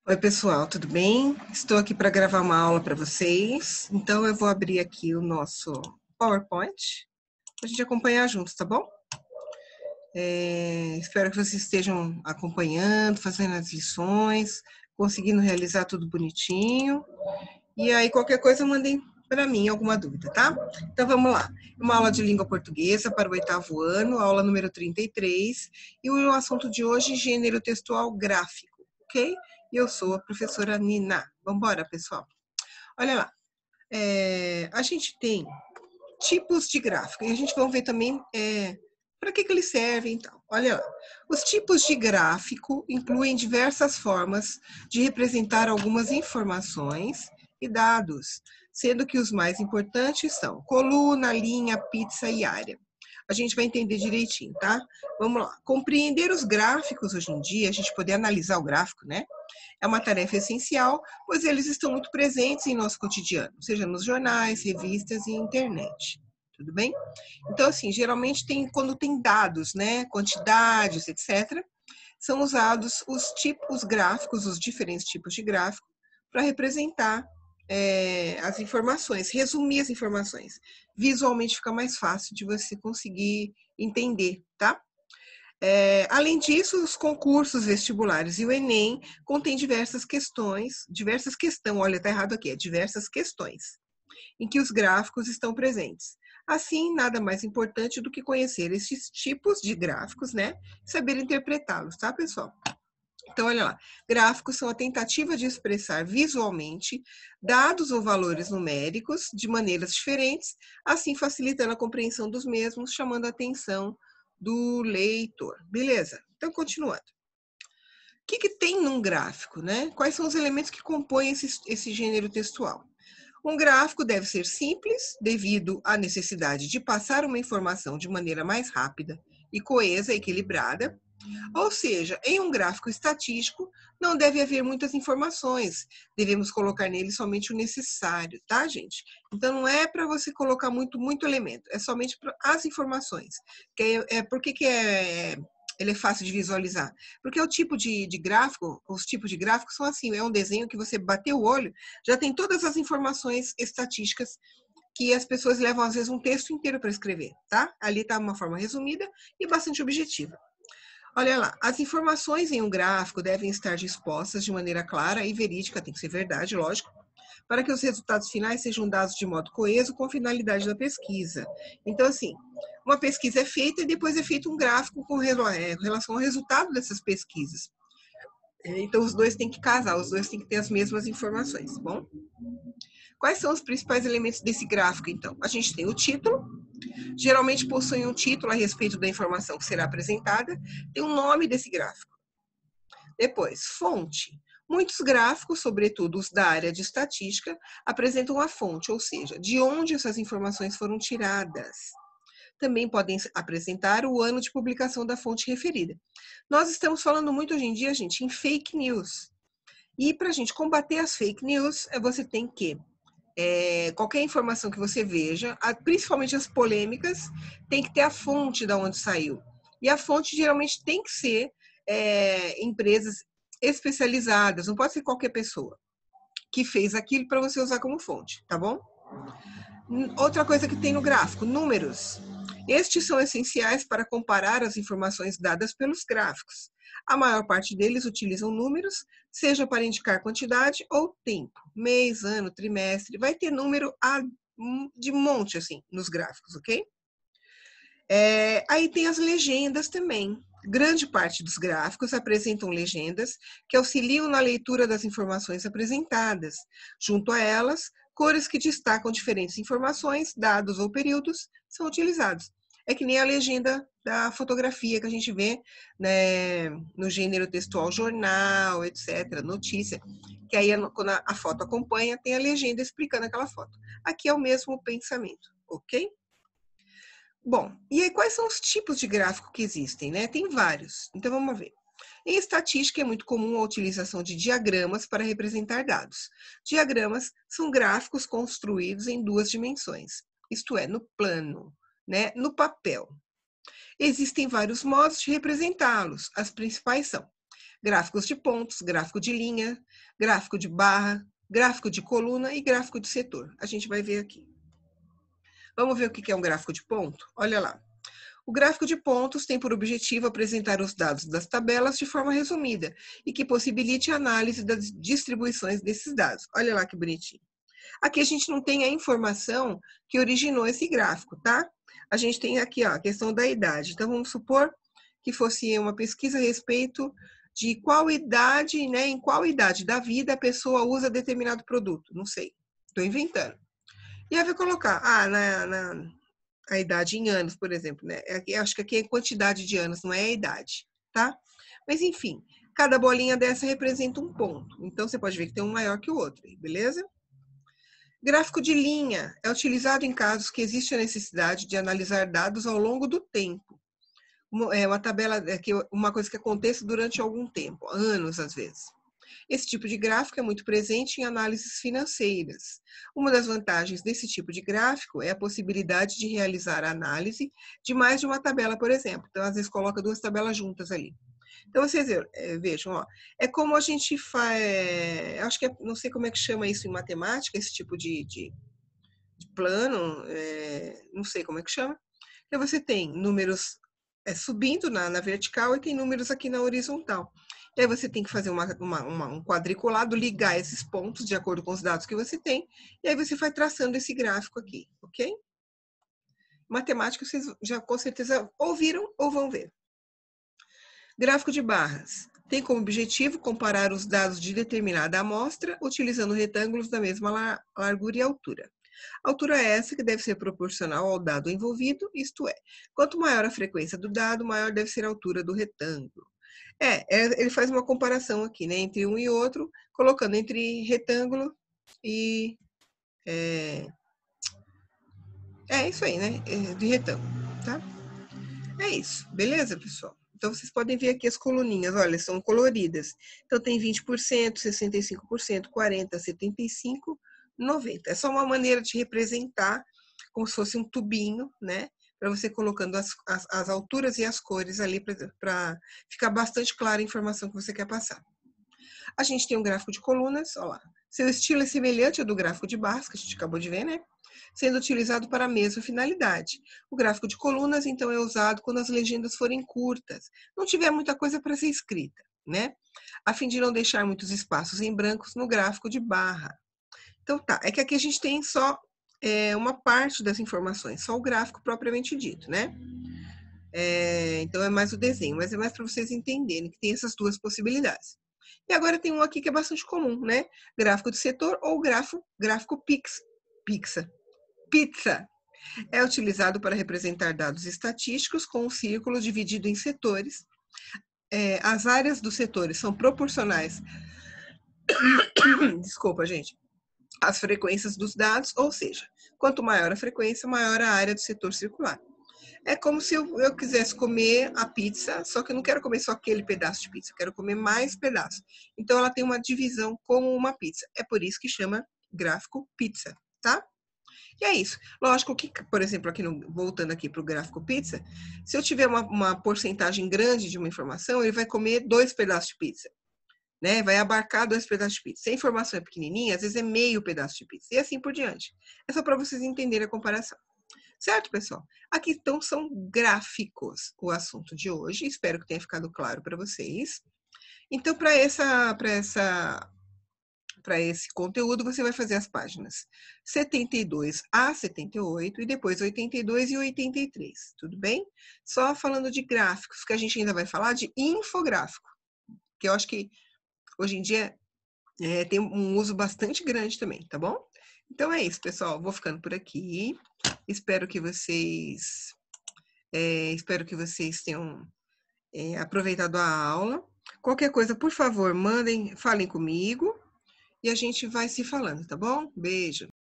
Oi, pessoal, tudo bem? Estou aqui para gravar uma aula para vocês. Então, eu vou abrir aqui o nosso PowerPoint para a gente acompanhar juntos, tá bom? Espero que vocês estejam acompanhando, fazendo as lições, conseguindo realizar tudo bonitinho. E aí, qualquer coisa, mandem para mim alguma dúvida, tá? Então, vamos lá. Uma aula de língua portuguesa para o 8º ano, aula número 33. E o assunto de hoje, gênero textual gráfico, ok? E eu sou a professora Nina. Vamos embora, pessoal. Olha lá. A gente tem tipos de gráfico. E a gente vai ver também para que eles servem. Então, olha lá. Os tipos de gráfico incluem diversas formas de representar algumas informações e dados, sendo que os mais importantes são coluna, linha, pizza e área. A gente vai entender direitinho, tá? Vamos lá. Compreender os gráficos hoje em dia, a gente poder analisar o gráfico, né? É uma tarefa essencial, pois eles estão muito presentes em nosso cotidiano, seja nos jornais, revistas e internet. Tudo bem? Então, assim, geralmente quando tem dados, né, quantidades, etc., são usados os gráficos, os diferentes tipos de gráfico, para representar as informações, resumir as informações. Visualmente fica mais fácil de você conseguir entender, tá? Além disso, os concursos vestibulares e o Enem contêm diversas questões, olha, tá errado aqui, diversas questões, em que os gráficos estão presentes. Assim, nada mais importante do que conhecer esses tipos de gráficos, né? Saber interpretá-los, tá, pessoal? Então, olha lá, gráficos são a tentativa de expressar visualmente dados ou valores numéricos de maneiras diferentes, assim facilitando a compreensão dos mesmos, chamando a atenção do leitor. Beleza? Então, continuando. O que tem num gráfico, né? Quais são os elementos que compõem esse gênero textual? Um gráfico deve ser simples, devido à necessidade de passar uma informação de maneira mais rápida e coesa, equilibrada. Ou seja, em um gráfico estatístico, não deve haver muitas informações. Devemos colocar nele somente o necessário, tá, gente? Então, não é para você colocar muito elemento, é somente para as informações. Por que ele é fácil de visualizar? Porque o tipo de gráfico, os tipos de gráficos são assim, é um desenho que você bateu o olho, já tem todas as informações estatísticas que as pessoas levam, às vezes, um texto inteiro para escrever, tá? Ali está uma forma resumida e bastante objetiva. Olha lá, as informações em um gráfico devem estar dispostas de maneira clara e verídica, tem que ser verdade, lógico, para que os resultados finais sejam dados de modo coeso com a finalidade da pesquisa. Então, assim, uma pesquisa é feita e depois é feito um gráfico com relação ao resultado dessas pesquisas. Então, os dois têm que casar, os dois têm que ter as mesmas informações, tá bom? Quais são os principais elementos desse gráfico, então? A gente tem o título, geralmente possuem um título a respeito da informação que será apresentada, tem o nome desse gráfico. Depois, fonte. Muitos gráficos, sobretudo os da área de estatística, apresentam a fonte, ou seja, de onde essas informações foram tiradas. Também podem apresentar o ano de publicação da fonte referida. Nós estamos falando muito hoje em dia, gente, em fake news. E para a gente combater as fake news, você tem que qualquer informação que você veja, principalmente as polêmicas, tem que ter a fonte de onde saiu. E a fonte geralmente tem que ser empresas especializadas, não pode ser qualquer pessoa que fez aquilo para você usar como fonte, tá bom? Outra coisa que tem no gráfico, números. Estes são essenciais para comparar as informações dadas pelos gráficos. A maior parte deles utilizam números, seja para indicar quantidade ou tempo. Mês, ano, trimestre, vai ter número de monte, assim, nos gráficos, ok? Aí tem as legendas também. Grande parte dos gráficos apresentam legendas que auxiliam na leitura das informações apresentadas. Junto a elas, cores que destacam diferentes informações, dados ou períodos são utilizados. É que nem a legenda da fotografia que a gente vê, né, no gênero textual, jornal, etc., notícia, que aí quando a foto acompanha, tem a legenda explicando aquela foto. Aqui é o mesmo pensamento, ok? Bom, e aí quais são os tipos de gráfico que existem, né? Tem vários, então vamos ver. Em estatística é muito comum a utilização de diagramas para representar dados. Diagramas são gráficos construídos em duas dimensões, isto é, no plano, né? No papel. Existem vários modos de representá-los. As principais são gráficos de pontos, gráfico de linha, gráfico de barra, gráfico de coluna e gráfico de setor. A gente vai ver aqui. Vamos ver o que é um gráfico de ponto? Olha lá. O gráfico de pontos tem por objetivo apresentar os dados das tabelas de forma resumida e que possibilite a análise das distribuições desses dados. Olha lá que bonitinho. Aqui a gente não tem a informação que originou esse gráfico, tá? A gente tem aqui ó, a questão da idade. Então, vamos supor que fosse uma pesquisa a respeito de qual idade, né, em qual idade da vida a pessoa usa determinado produto. Não sei, estou inventando. E aí vai colocar, a idade em anos, por exemplo, né? Eu acho que aqui é quantidade de anos, não é a idade, tá? Mas enfim, cada bolinha dessa representa um ponto. Então, você pode ver que tem um maior que o outro, beleza? Gráfico de linha é utilizado em casos que existe a necessidade de analisar dados ao longo do tempo. É uma tabela, uma coisa que aconteça durante algum tempo, anos às vezes. Esse tipo de gráfico é muito presente em análises financeiras. Uma das vantagens desse tipo de gráfico é a possibilidade de realizar a análise de mais de uma tabela, por exemplo. Então, às vezes, coloca duas tabelas juntas ali. Então, vocês vejam, ó, é como a gente faz, acho que não sei como é que chama isso em matemática, esse tipo de plano, não sei como é que chama. Então, você tem números subindo na vertical e tem números aqui na horizontal. E aí você tem que fazer um quadriculado, ligar esses pontos de acordo com os dados que você tem, e aí você vai traçando esse gráfico aqui, ok? Matemática vocês já com certeza ouviram ou vão ver. Gráfico de barras. Tem como objetivo comparar os dados de determinada amostra utilizando retângulos da mesma largura e altura. A altura é essa que deve ser proporcional ao dado envolvido, isto é, quanto maior a frequência do dado, maior deve ser a altura do retângulo. Ele faz uma comparação aqui, né, entre um e outro, colocando entre retângulo e... isso aí, né, de retângulo, tá? É isso, beleza, pessoal? Então, vocês podem ver aqui as coluninhas, olha, são coloridas. Então, tem 20%, 65%, 40%, 75%, 90%. É só uma maneira de representar, como se fosse um tubinho, né? Para você colocando as alturas e as cores ali, para ficar bastante clara a informação que você quer passar. A gente tem um gráfico de colunas, olha lá. Seu estilo é semelhante ao do gráfico de barras, que a gente acabou de ver, né? Sendo utilizado para a mesma finalidade. O gráfico de colunas, então, é usado quando as legendas forem curtas, não tiver muita coisa para ser escrita, né? A fim de não deixar muitos espaços em brancos no gráfico de barra. Então, tá, é que aqui a gente tem só uma parte das informações, só o gráfico propriamente dito, né? Então, é mais o desenho, mas é mais para vocês entenderem que tem essas duas possibilidades. E agora tem um aqui que é bastante comum, né? Gráfico de setor ou gráfico pizza. É utilizado para representar dados estatísticos com um círculo dividido em setores. As áreas dos setores são proporcionais, desculpa, gente, às frequências dos dados, ou seja, quanto maior a frequência, maior a área do setor circular. É como se eu quisesse comer a pizza, só que eu não quero comer só aquele pedaço de pizza, eu quero comer mais pedaços. Então, ela tem uma divisão como uma pizza. É por isso que chama gráfico pizza, tá? E é isso. Lógico que, por exemplo, voltando aqui para o gráfico pizza, se eu tiver uma porcentagem grande de uma informação, ele vai comer 2 pedaços de pizza, né? Vai abarcar 2 pedaços de pizza. Se a informação é pequenininha, às vezes é meio pedaço de pizza. E assim por diante. É só para vocês entenderem a comparação. Certo, pessoal? Aqui, então, são gráficos o assunto de hoje. Espero que tenha ficado claro para vocês. Então, para esse conteúdo, você vai fazer as páginas 72 a 78 e depois 82 e 83, tudo bem? Só falando de gráficos, que a gente ainda vai falar de infográfico, que eu acho que hoje em dia tem um uso bastante grande também, tá bom? Então é isso, pessoal. Vou ficando por aqui. Espero que vocês tenham aproveitado a aula. Qualquer coisa, por favor, falem comigo e a gente vai se falando, tá bom? Beijo!